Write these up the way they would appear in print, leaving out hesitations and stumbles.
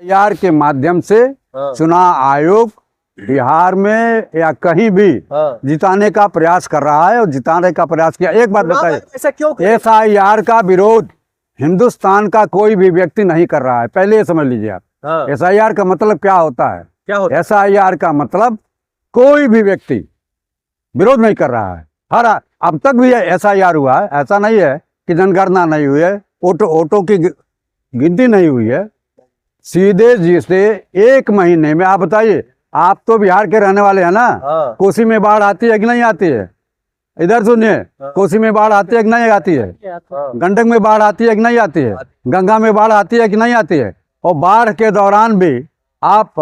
यार के माध्यम से चुनाव आयोग बिहार में या कहीं भी जिताने का प्रयास कर रहा है और जिताने का प्रयास किया। एक बात बताइए, ऐसा क्यों? SIR का विरोध हिंदुस्तान का कोई भी व्यक्ति नहीं कर रहा है, पहले ये समझ लीजिए आप। SIR का मतलब क्या होता है? क्या होता है? SIR का मतलब कोई भी व्यक्ति विरोध नहीं कर रहा है। हर अब तक भी SIR हुआ है, ऐसा नहीं है कि जनगणना नहीं हुई है, ऑटो की गिनती नहीं हुई है। सीधे जी से 1 महीने में, आप बताइए, आप तो बिहार के रहने वाले हैं ना, कोसी में बाढ़ आती है कि नहीं आती है? इधर सुनिए, कोसी में बाढ़ आती है कि नहीं आती है? गंडक में बाढ़ आती है कि नहीं आती है? गंगा में बाढ़ आती है कि नहीं आती है? और बाढ़ के दौरान भी आप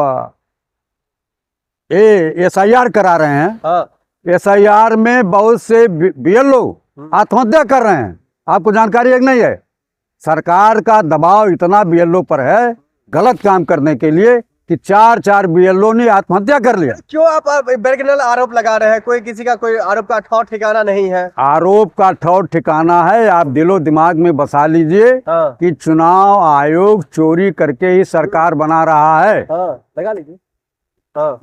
SIR करा रहे हैं। SIR में बहुत से BLO आत्महत्या कर रहे हैं, आपको जानकारी है कि नहीं है? सरकार का दबाव इतना BLO पर है गलत काम करने के लिए कि 4 BLO ने आत्महत्या कर लिया। क्यों आप बेरगनल आरोप लगा रहे हैं? कोई किसी का कोई आरोप का ठौर ठिकाना नहीं है। आरोप का ठौर ठिकाना है, आप दिलो दिमाग में बसा लीजिए कि चुनाव आयोग चोरी करके ही सरकार बना रहा है। लगा लीजिए।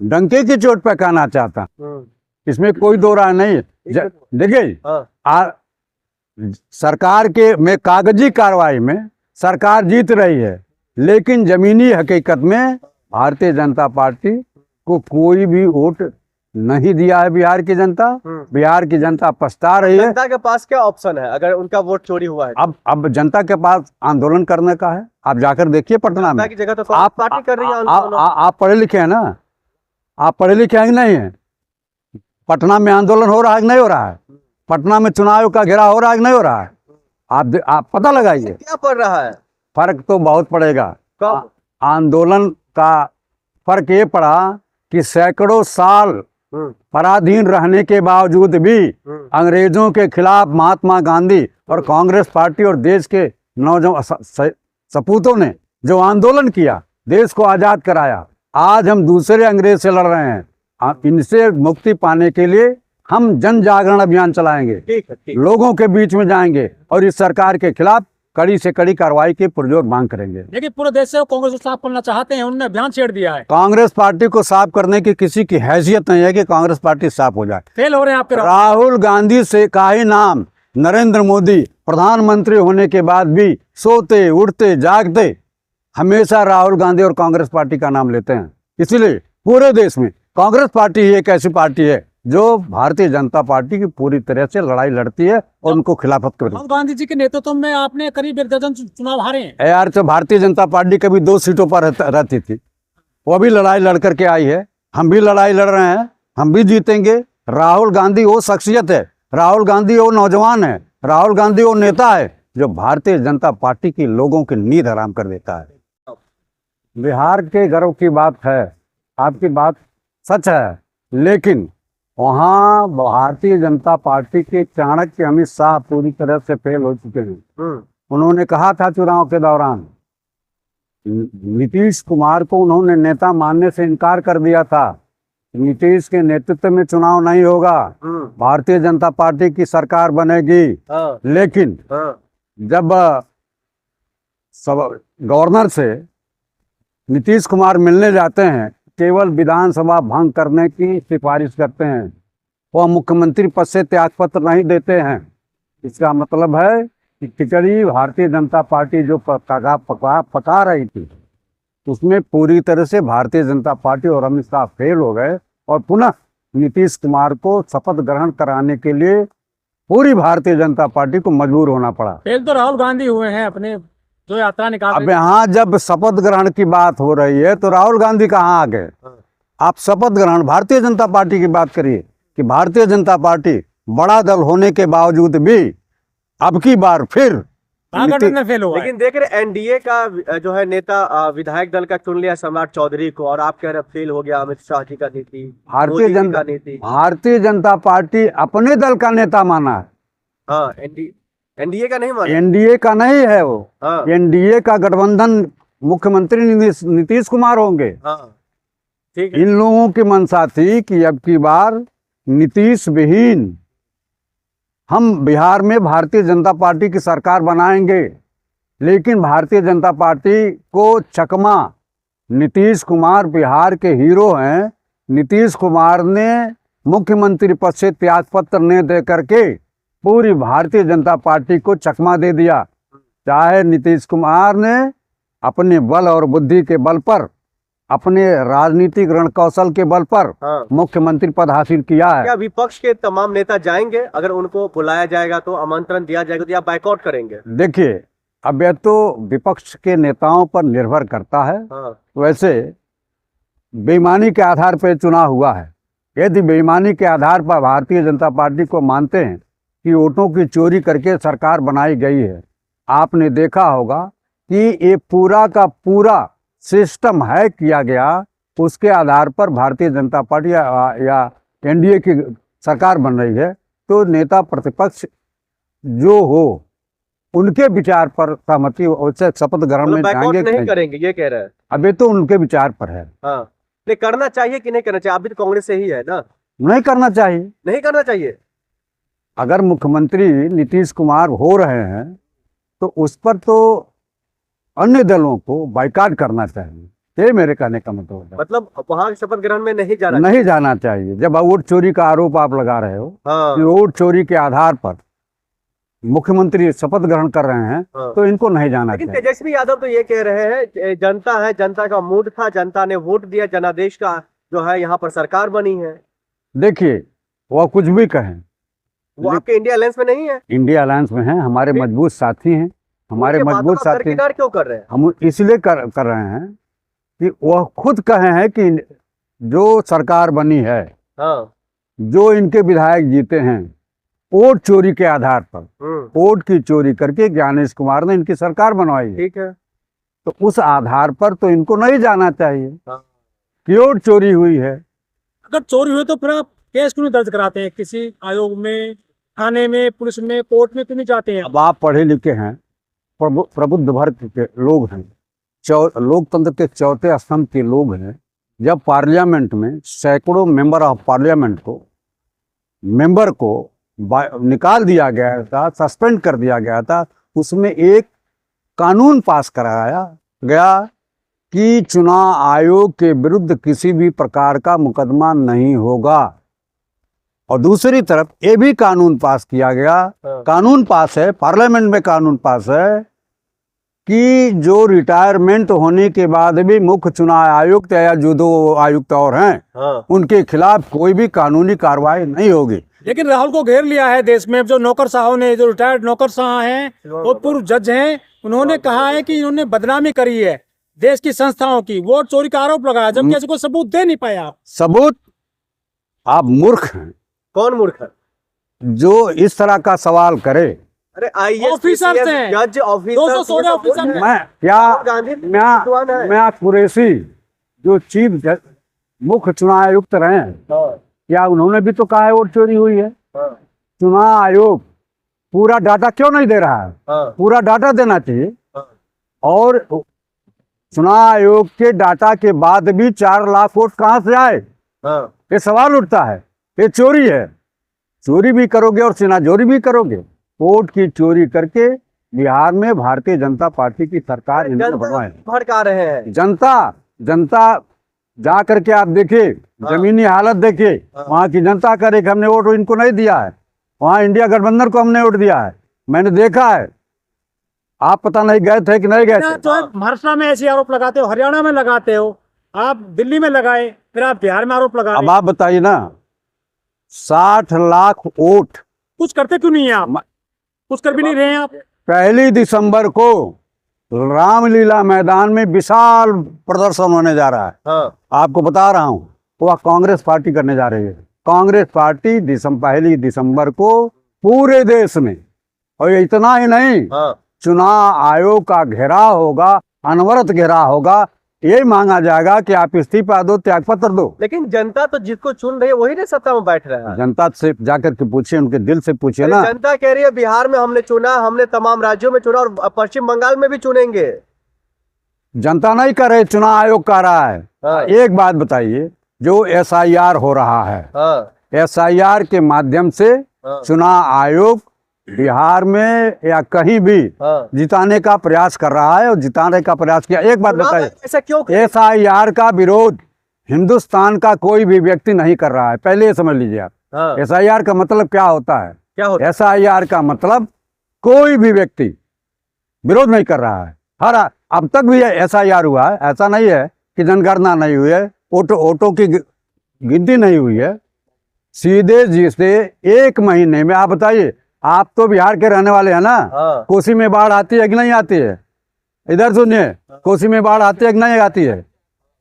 डंके की चोट पे कहना चाहता, इसमें कोई दो राय नहीं। देखिए, सरकार के में कागजी कार्रवाई में सरकार जीत रही है, लेकिन जमीनी हकीकत में भारतीय जनता पार्टी को कोई भी वोट नहीं दिया है। बिहार की जनता पछता रही है। जनता के पास क्या ऑप्शन है अगर उनका वोट चोरी हुआ है? अब जनता के पास आंदोलन करने का है। आप जाकर देखिए पटना में, की जगह तो आप पार्टी कर रही है। आप पढ़े लिखे हैं ना, आप पढ़े लिखे हैं कि नहीं है? पटना में आंदोलन हो रहा है कि नहीं हो रहा है? पटना में चुनाव का घेराव हो रहा है कि नहीं हो रहा है? आप पता लगाइए। क्या पड़ रहा है? फर्क तो बहुत पड़ेगा। आंदोलन का फर्क ये पड़ा कि सैकड़ों साल पराधीन रहने के बावजूद भी अंग्रेजों के खिलाफ महात्मा गांधी और कांग्रेस पार्टी और देश के नौजवान सपूतों ने जो आंदोलन किया, देश को आजाद कराया। आज हम दूसरे अंग्रेज से लड़ रहे हैं। इनसे मुक्ति पाने के लिए हम जन जागरण अभियान चलाएंगे, लोगों के बीच में जाएंगे और इस सरकार के खिलाफ कड़ी से कड़ी कार्रवाई की पुरजोर मांग करेंगे। लेकिन पूरे देश से कांग्रेस को साफ करना चाहते हैं, उन्होंने अभियान छेड़ दिया है। कांग्रेस पार्टी को साफ करने की किसी की हैसियत नहीं है कि कांग्रेस पार्टी साफ हो जाए। फेल हो रहे हैं आपके। राहुल गांधी से का ही नाम नरेंद्र मोदी प्रधानमंत्री होने के बाद भी सोते उठते जागते हमेशा राहुल गांधी और कांग्रेस पार्टी का नाम लेते हैं। इसलिए पूरे देश में कांग्रेस पार्टी ही एक ऐसी पार्टी है जो भारतीय जनता पार्टी की पूरी तरह से लड़ाई लड़ती है और उनको खिलाफत करती है। राहुल गांधी जी के नेतृत्व में आपने करीब 1 दर्जन चुनाव हारे हैं। यार, तो भारतीय जनता पार्टी कभी 2 सीटों पर रहती थी, वो भी लड़ाई लड़ करके आई है। हम भी लड़ाई लड़ रहे हैं, हम भी जीतेंगे। राहुल गांधी वो शख्सियत है, राहुल गांधी वो नौजवान है, राहुल गांधी वो नेता है जो भारतीय जनता पार्टी की लोगों की नींद हराम कर देता है। बिहार के गर्व की बात है, आपकी बात सच है, लेकिन वहाँ भारतीय जनता पार्टी के चाणक्य अमित शाह पूरी तरह से फेल हो चुके हैं। उन्होंने कहा था चुनाव के दौरान, नीतीश कुमार को उन्होंने नेता मानने से इनकार कर दिया था। नीतीश के नेतृत्व में चुनाव नहीं होगा, भारतीय जनता पार्टी की सरकार बनेगी। लेकिन जब गवर्नर से नीतीश कुमार मिलने जाते हैं, केवल विधानसभा भंग करने की सिफारिश करते हैं, वह मुख्यमंत्री पद से त्यागपत्र नहीं देते हैं। इसका मतलब है कि खिचड़ी भारतीय जनता पार्टी जो पका रही थी, उसमें पूरी तरह से भारतीय जनता पार्टी और अमित शाह फेल हो गए और पुनः नीतीश कुमार को शपथ ग्रहण कराने के लिए पूरी भारतीय जनता पार्टी को मजबूर होना पड़ा। फेल तो राहुल गांधी हुए हैं अपने जो यात्रा निकाल। अब यहाँ जब शपथ ग्रहण की बात हो रही है तो राहुल गांधी कहाँ आ गए? आप शपथ ग्रहण भारतीय जनता पार्टी की बात करिए कि भारतीय जनता पार्टी बड़ा दल होने के बावजूद भी अब की बार फिर फेल हुआ। लेकिन देख रहे एनडीए का जो है नेता विधायक दल का चुन लिया सम्राट चौधरी को, और आप कह रहे फेल हो गया अमित शाह जी का नीति। भारतीय जनता पार्टी अपने दल का नेता माना है। एनडीए का नहीं माना। एनडीए का नहीं है वो। एनडीए का गठबंधन मुख्यमंत्री नीतीश कुमार होंगे। ठीक है। इन लोगों की मंशा थी कि अब की बार नीतीश विहीन हम बिहार में भारतीय जनता पार्टी की सरकार बनाएंगे। लेकिन भारतीय जनता पार्टी को चकमा नीतीश कुमार बिहार के हीरो हैं। नीतीश कुमार ने मुख्यमंत्री पद से त्यागपत्र न दे करके पूरी भारतीय जनता पार्टी को चकमा दे दिया। चाहे नीतीश कुमार ने अपने बल और बुद्धि के बल पर, अपने राजनीतिक रणकौशल के बल पर मुख्यमंत्री पद हासिल किया है। क्या विपक्ष के तमाम नेता जाएंगे? अगर उनको बुलाया जाएगा तो, आमंत्रण दिया जाएगा तो, या बाइकआउट करेंगे? देखिए, अब यह तो विपक्ष के नेताओं पर निर्भर करता है। वैसे बेईमानी के आधार पर चुनाव हुआ है। यदि बेईमानी के आधार पर भारतीय जनता पार्टी को मानते हैं कि वोटों की चोरी करके सरकार बनाई गई है, आपने देखा होगा कि ये पूरा का पूरा सिस्टम है किया गया, उसके आधार पर भारतीय जनता पार्टी या एनडीए की सरकार बन रही है। तो नेता प्रतिपक्ष जो हो, उनके विचार पर सहमति उसे शपथ ग्रहण में जाएंगे नहीं करेंगे, ये कह रहे हैं। अभी तो उनके विचार पर है। नहीं करना चाहिए कि नहीं करना चाहिए? आप भी तो कांग्रेस से ही है ना। नहीं करना चाहिए। नहीं करना चाहिए। अगर मुख्यमंत्री नीतीश कुमार हो रहे हैं तो उस पर तो अन्य दलों को बाइकाट करना चाहिए। ये मेरे कहने का मतलब है। मतलब वहां शपथ ग्रहण में नहीं जाना चाहिए। जब वोट चोरी का आरोप आप लगा रहे हो कि वोट चोरी के आधार पर मुख्यमंत्री शपथ ग्रहण कर रहे हैं, तो इनको नहीं जाना चाहिए। लेकिन तेजस्वी यादव तो ये कह रहे हैं जनता है, जनता का मूड था, जनता ने वोट दिया, जनादेश का जो है यहाँ पर सरकार बनी है। देखिए, वह कुछ भी कहें, वो आपके इंडिया अलायंस में नहीं है। इंडिया अलायंस में है, हमारे मजबूत साथी हैं, हमारे मजबूत साथी। क्यों कर रहे हैं? हम इसलिए कर रहे हैं कि वह खुद कहे हैं कि जो सरकार बनी है, जो इनके विधायक जीते हैं, वोट चोरी के आधार पर, वोट की चोरी करके ज्ञानेश कुमार ने इनकी सरकार बनवाई है। ठीक है। तो उस आधार पर तो इनको नहीं जाना चाहिए कि वोट चोरी हुई है। अगर चोरी हुई तो फिर आप केस क्यों नहीं दर्ज कराते हैं? किसी आयोग में, थाने में, पुलिस में, कोर्ट में क्यों नहीं जाते हैं? अब आप पढ़े लिखे हैं, प्रबुद्ध वर्ग के लोग हैं, लोकतंत्र के चौथे स्तंभ के लोग हैं। जब पार्लियामेंट में सैकड़ों मेंबर ऑफ पार्लियामेंट को निकाल दिया गया था, सस्पेंड कर दिया गया था, उसमें एक कानून पास कराया गया कि चुनाव आयोग के विरुद्ध किसी भी प्रकार का मुकदमा नहीं होगा। और दूसरी तरफ ये भी कानून पास किया गया, कानून पास है, पार्लियामेंट में कानून पास है कि जो रिटायरमेंट होने के बाद भी मुख्य चुनाव आयुक्त या जो दो आयुक्त और हैं, उनके खिलाफ कोई भी कानूनी कार्रवाई नहीं होगी। लेकिन राहुल को घेर लिया है देश में। जो नौकरशाहों ने, जो रिटायर्ड नौकरशाह हैं, वो पूर्व जज हैं, उन्होंने कहा है कि इन्होंने बदनामी करी है देश की संस्थाओं की, वोट चोरी का आरोप लगाया, जबकि ऐसे कोई सबूत दे नहीं पाया। आप सबूत? आप मूर्ख हैं। कौन मूर्ख है जो इस तरह का सवाल करे? अरे आईएएस ऑफिसर हैं, जज ऑफिसर। मैं कुरैशी जो चीफ मुख्य चुनाव आयुक्त रहे हैं, क्या उन्होंने भी तो कहा है वोट चोरी हुई है? चुनाव आयोग पूरा डाटा क्यों नहीं दे रहा है? पूरा डाटा देना चाहिए। और चुनाव आयोग के डाटा के बाद भी 4 लाख वोट कहां से आए? ये सवाल उठता है। ये चोरी है। चोरी भी करोगे और सिनाजोरी भी करोगे। वोट की चोरी करके बिहार में भारतीय जनता पार्टी की सरकार भड़का रहे हैं। जनता जा करके आप देखिए, जमीनी हालत देखिए, वहाँ की जनता करे कि हमने वोट इनको नहीं दिया है, वहाँ इंडिया गठबंधन को हमने वोट दिया है। मैंने देखा है। आप पता नहीं गए थे कि नहीं गए थे? तो महाराष्ट्र में ऐसे आरोप लगाते हो, हरियाणा में लगाते हो, आप दिल्ली में लगाए, फिर आप बिहार में आरोप लगा रहे। अब आप बताइए ना, 60 लाख वोट कुछ करते क्यों नहीं है आप? कुछ कर भी नहीं रहे हैं आप। 1 दिसंबर को रामलीला मैदान में विशाल प्रदर्शन होने जा रहा है। आपको बता रहा हूँ, वह कांग्रेस पार्टी करने जा रही है। कांग्रेस पार्टी 1 दिसंबर को पूरे देश में, और इतना ही नहीं, चुनाव आयोग का घेराव होगा, अनवरत घेराव होगा। यही मांगा जाएगा कि आप इस्तीफा दो, त्यागपत्र दो। लेकिन जनता तो जिसको चुन रही है वही ना सत्ता में बैठ रहा है। जनता से जाकर के पूछिए, उनके दिल से पूछिए ना। जनता कह रही है बिहार में हमने चुना, हमने तमाम राज्यों में चुना, और पश्चिम बंगाल में भी चुनेंगे। जनता नहीं कर रहे, चुनाव आयोग कर रहा है। एक बात बताइए, जो SIR हो रहा है, SIR के माध्यम से चुनाव आयोग बिहार में या कहीं भी हाँ। जिताने का प्रयास कर रहा है और जिताने का प्रयास किया। एक बात चुनाव बताइए, ऐसा क्यों SIR का विरोध हिंदुस्तान का कोई भी व्यक्ति नहीं कर रहा है, पहले ये समझ लीजिए आप। हाँ, SIR का मतलब क्या होता है? क्या होता है? SIR का मतलब कोई भी व्यक्ति विरोध नहीं कर रहा है। हर अब तक भी SIR हुआ है, ऐसा नहीं है कि जनगणना नहीं हुई है, वोटों की गिनती नहीं हुई है। सीधे जिसे 1 महीने में, आप बताइए, आप तो बिहार के रहने वाले हैं ना, हाँ, कोसी में बाढ़ आती है कि नहीं आती है? इधर सुनिए, कोसी में बाढ़ आती है कि नहीं आती है?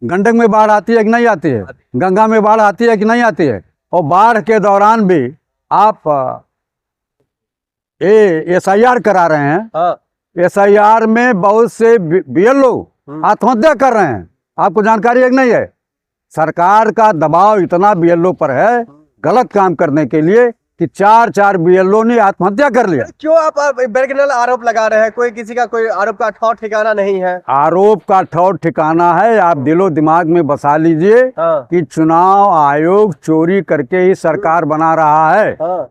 गंडक में बाढ़ आती है कि नहीं आती है? गंगा में बाढ़ आती है कि नहीं आती है? और बाढ़ के दौरान भी आप SIR करा रहे हैं। हाँ, SIR में बहुत से BLO आत्महत्या कर रहे हैं। आपको जानकारी है कि नहीं है? सरकार का दबाव इतना BLO पर है गलत काम करने के लिए कि 4 BLO ने आत्महत्या कर लिया। क्यों आप बेरगनल आरोप लगा रहे हैं? कोई किसी का कोई आरोप का ठौर ठिकाना नहीं है। आरोप का ठौर ठिकाना है, आप दिलो दिमाग में बसा लीजिए हाँ, कि चुनाव आयोग चोरी करके ही सरकार बना रहा है। हाँ,